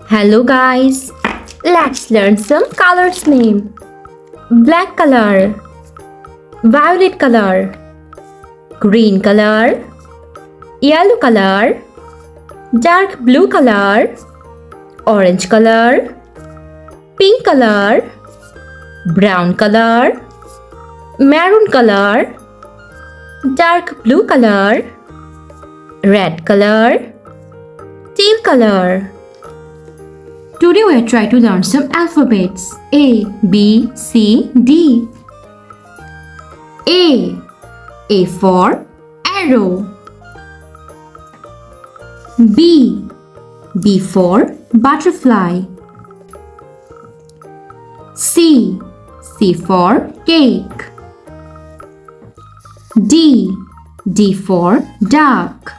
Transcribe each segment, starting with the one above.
Hello guys, let's learn some colors name. Black color, violet color, green color, yellow color, dark blue color, orange color, pink color, brown color, maroon color, dark blue color, red color, teal color. Today we are trying to learn some alphabets. A, B, C, D. A for arrow. B for butterfly. C for cake. D for duck.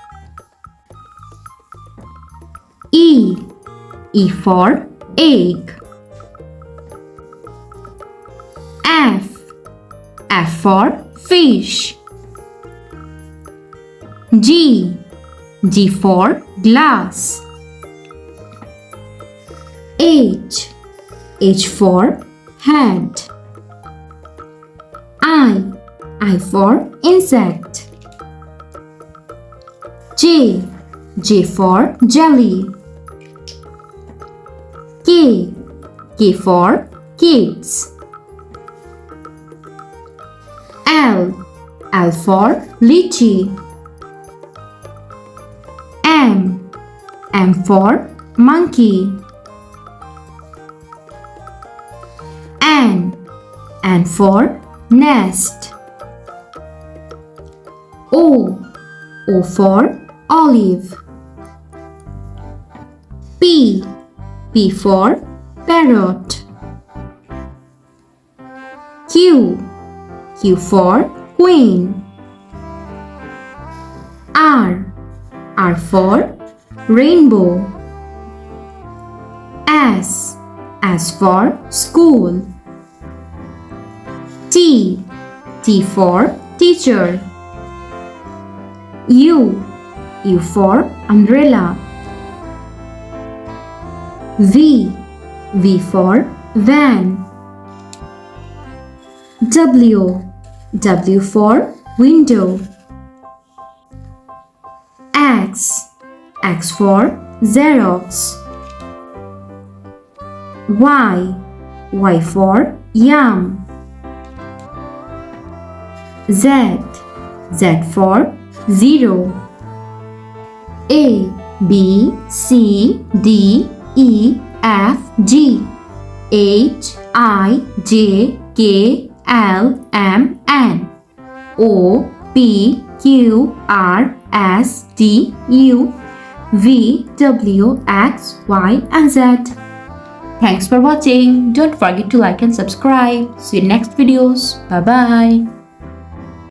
E for egg. F for fish. G for glass. H for head. I for insect. J for jelly. K for kids. L for lychee. M for monkey. N for nest. O for olive. P for parrot. Q for queen. R for rainbow. S for school. T for teacher. U for umbrella. V for van. W for window. X for Xerox. Y for yam. Z for zero. A B C D E F G H I J K L M N O P Q R S T U V W X Y and Z. Thanks for watching. Don't forget to like and subscribe. See you in next videos. Bye bye.